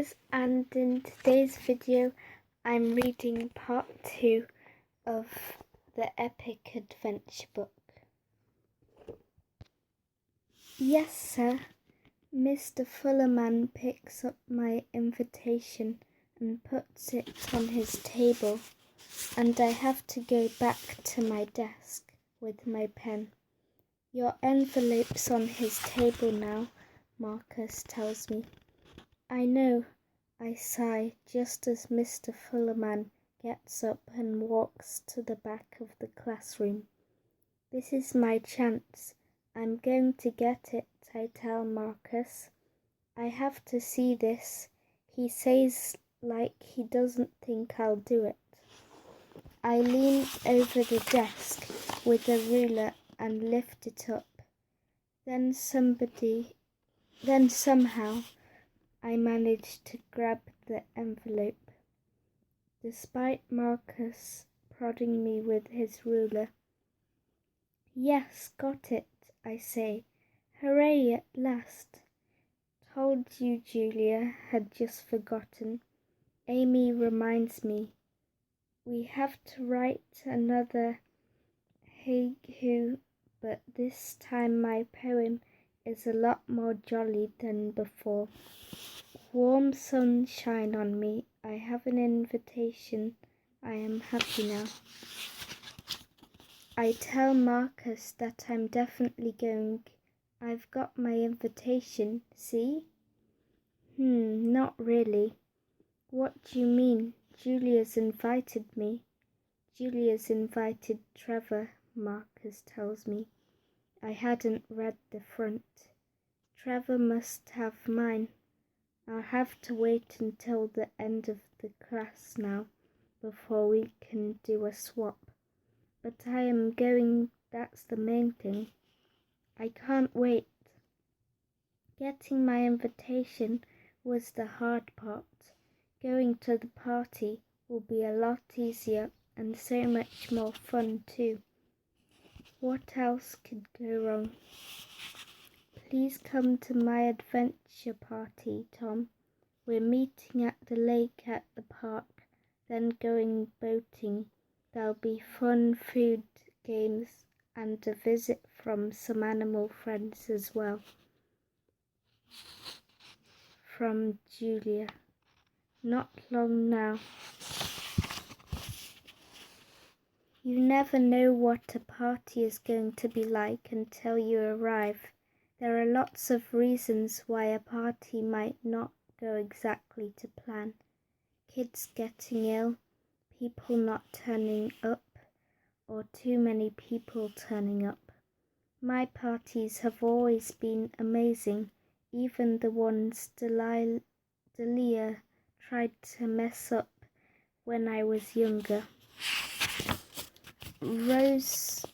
guys, and in today's video I'm reading part 2 of the epic adventure book. Yes sir, Mr. Fullerman picks up my invitation and puts it on his table, and I have to go back to my desk with my pen. Your envelope's on his table now, Marcus tells me. I know, I sigh just as Mr. Fullerman gets up and walks to the back of the classroom. This is my chance. I'm going to get it, I tell Marcus. I have to see this, he says like he doesn't think I'll do it. I lean over the desk with a ruler and lift it up. Then somehow, I managed to grab the envelope, despite Marcus prodding me with his ruler. Yes, got it, I say. Hooray at last. Told you Julia had just forgotten. Amy reminds me. We have to write another haiku, but this time my poem is a lot more jolly than before. Warm sunshine on me, I have an invitation, I am happy now. I tell Marcus that I'm definitely going. I've got my invitation, see? Not really. What do you mean? Julia's invited me. Julia's invited Trevor, Marcus tells me. I hadn't read the front. Trevor must have mine. I'll have to wait until the end of the class now before we can do a swap. But I am going, that's the main thing. I can't wait. Getting my invitation was the hard part. Going to the party will be a lot easier and so much more fun too. What else could go wrong? Please come to my adventure party, Tom. We're meeting at the lake at the park, then going boating. There'll be fun food, games, and a visit from some animal friends as well. From Julia. Not long now. You never know what a party is going to be like until you arrive. There are lots of reasons why a party might not go exactly to plan. Kids getting ill, people not turning up, or too many people turning up. My parties have always been amazing, even the ones Delia tried to mess up when I was younger. Ross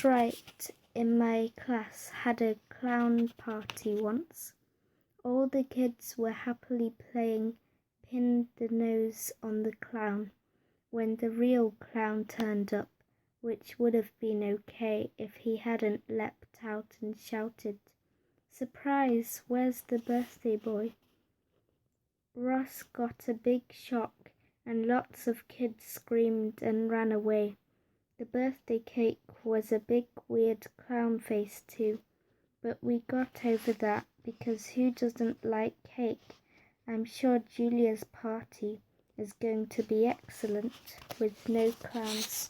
Wright in my class had a clown party once. All the kids were happily playing pin the nose on the clown when the real clown turned up, which would have been okay if he hadn't leapt out and shouted, "Surprise, where's the birthday boy?" Ross got a big shock and lots of kids screamed and ran away. The birthday cake was a big weird clown face too, but we got over that because who doesn't like cake? I'm sure Julia's party is going to be excellent with no clowns.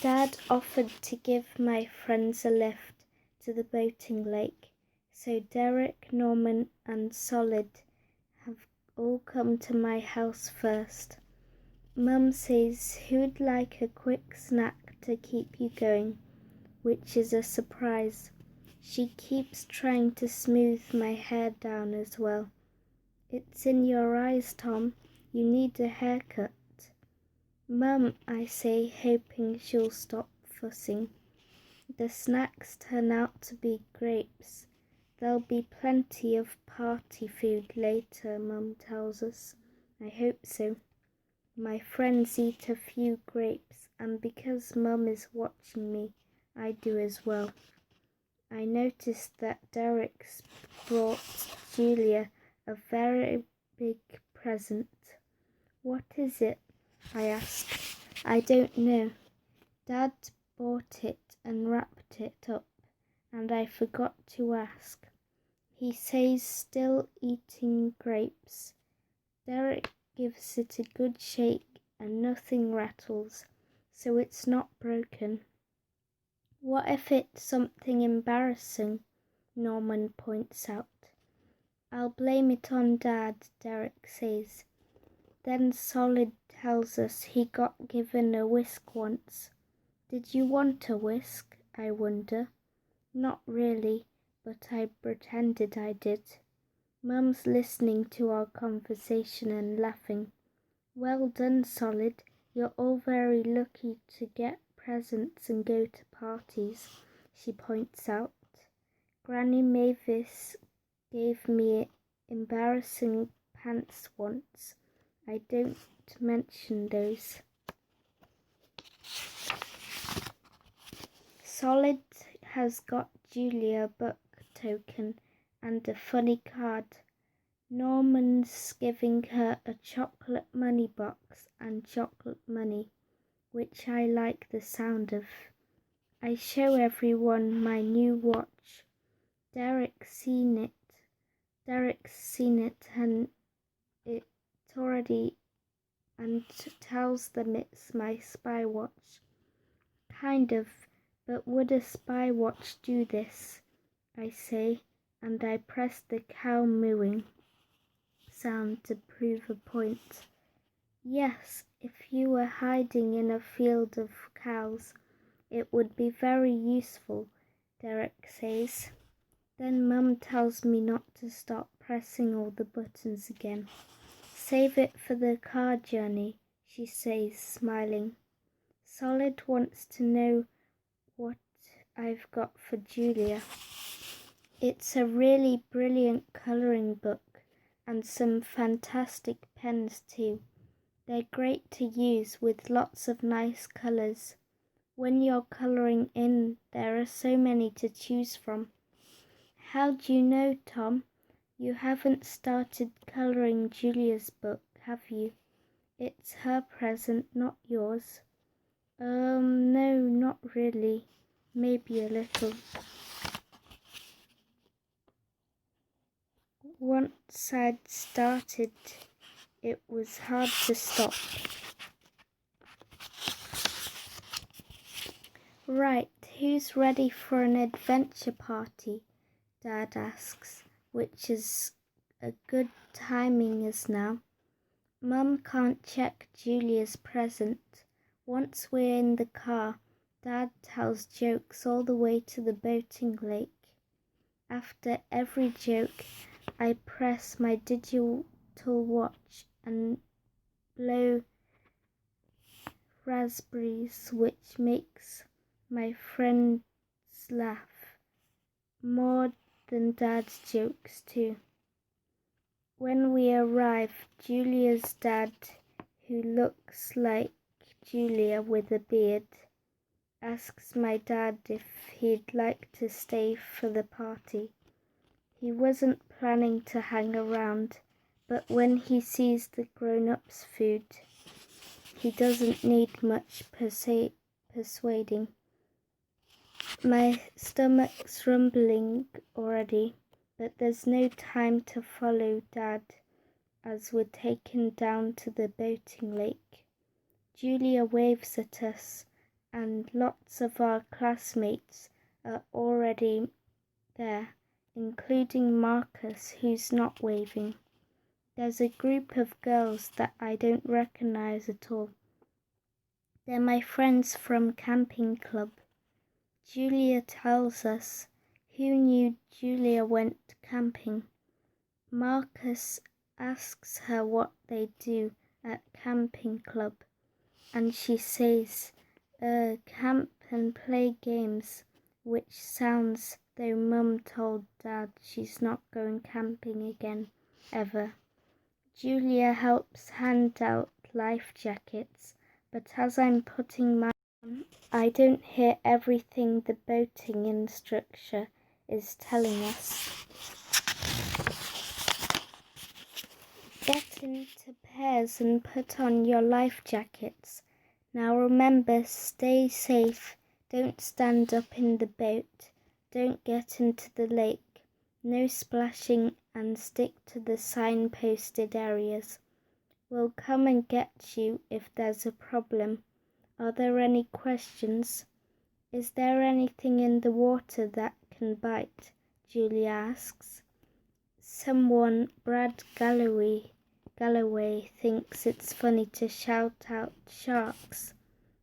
Dad offered to give my friends a lift to the boating lake, so Derek, Norman and Solid have all come to my house first. Mum says who'd like a quick snack to keep you going, which is a surprise. She keeps trying to smooth my hair down as well. It's in your eyes, Tom. You need a haircut. Mum, I say, hoping she'll stop fussing. The snacks turn out to be grapes. There'll be plenty of party food later, Mum tells us. I hope so. My friends eat a few grapes, and because Mum is watching me, I do as well. I noticed that Derek's brought Julia a very big present. What is it? I asked. I don't know. Dad bought it and wrapped it up, and I forgot to ask. He says still eating grapes. Derek gives it a good shake and nothing rattles, so it's not broken. What if it's something embarrassing? Norman points out. I'll blame it on Dad, Derek says. Then Solid tells us he got given a whisk once. Did you want a whisk, I wonder? Not really, but I pretended I did. Mum's listening to our conversation and laughing. Well done, Solid. You're all very lucky to get presents and go to parties, she points out. Granny Mavis gave me embarrassing pants once. I don't mention those. Solid has got Julia a book token and a funny card. Norman's giving her a chocolate money box and chocolate money, which I like the sound of. I show everyone my new watch. Derek's seen it and it already and tells them it's my spy watch. Kind of, but would a spy watch do this? I say, and I press the cow mooing sound to prove a point. Yes, if you were hiding in a field of cows, it would be very useful, Derek says. Then Mum tells me not to stop pressing all the buttons again. Save it for the car journey, she says, smiling. Solid wants to know what I've got for Julia. It's a really brilliant colouring book and some fantastic pens too. They're great to use with lots of nice colours. When you're colouring in, there are so many to choose from. How do you know, Tom? You haven't started colouring Julia's book, have you? It's her present, not yours. No, not really. Maybe a little. Once I'd started, it was hard to stop. Right, who's ready for an adventure party? Dad asks, which is a good timing as now. Mum can't check Julia's present. Once we're in the car, Dad tells jokes all the way to the boating lake. After every joke, I press my digital watch and blow raspberries, which makes my friends laugh more than Dad's jokes too. When we arrive, Julia's dad, who looks like Julia with a beard, asks my dad if he'd like to stay for the party. He wasn't planning to hang around, but when he sees the grown-ups' food, he doesn't need much persuading. My stomach's rumbling already, but there's no time to follow Dad as we're taken down to the boating lake. Julia waves at us, and lots of our classmates are already there, including Marcus, who's not waving. There's a group of girls that I don't recognize at all. They're my friends from camping club. Julia tells us. Who knew Julia went camping? Marcus asks her what they do at camping club, and she says, camp and play games, which sounds though Mum told Dad she's not going camping again, ever. Julia helps hand out life jackets, but as I'm putting mine on, I don't hear everything the boating instructor is telling us. get into pairs and put on your life jackets. Now remember, stay safe. Don't stand up in the boat. Don't get into the lake. No splashing, and stick to the signposted areas. We'll come and get you if there's a problem. Are there any questions? Is there anything in the water that can bite? Julie asks. Someone, Brad Galloway thinks it's funny to shout out sharks.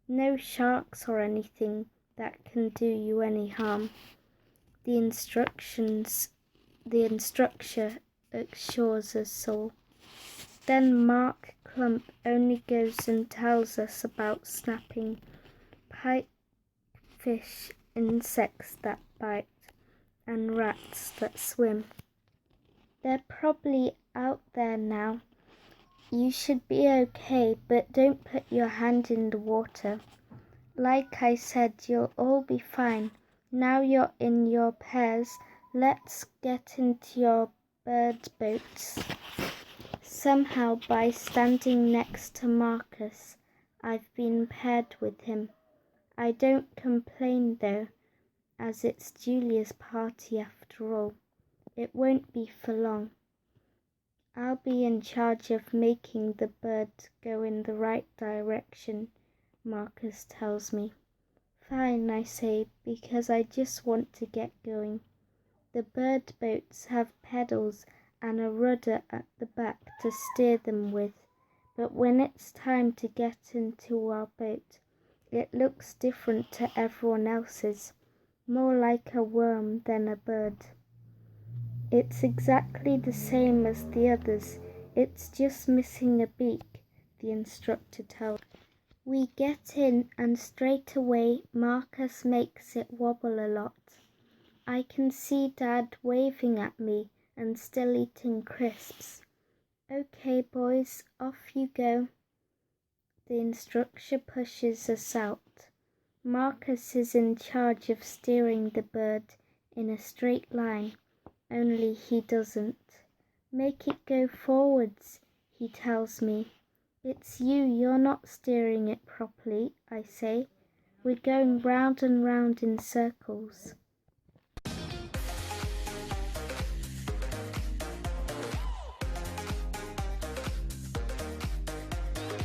No sharks or anything that can do you any harm. The instructor assures us all. Then Mark Clump only goes and tells us about snapping pipefish, insects that bite, and rats that swim. They're probably out there now. You should be okay, but don't put your hand in the water. Like I said, you'll all be fine. Now you're in your pairs. Let's get into your bird boats. Somehow, by standing next to Marcus, I've been paired with him. I don't complain though, as it's Julia's party after all. It won't be for long. I'll be in charge of making the bird go in the right direction, Marcus tells me. Fine, I say, because I just want to get going. The bird boats have pedals and a rudder at the back to steer them with, but when it's time to get into our boat, it looks different to everyone else's, more like a worm than a bird. It's exactly the same as the others, it's just missing a beak, the instructor tells me. We get in and straight away Marcus makes it wobble a lot. I can see Dad waving at me and still eating crisps. Okay boys, off you go. The instructor pushes us out. Marcus is in charge of steering the bird in a straight line, only he doesn't. Make it go forwards, he tells me. It's you're not steering it properly, I say. We're going round and round in circles.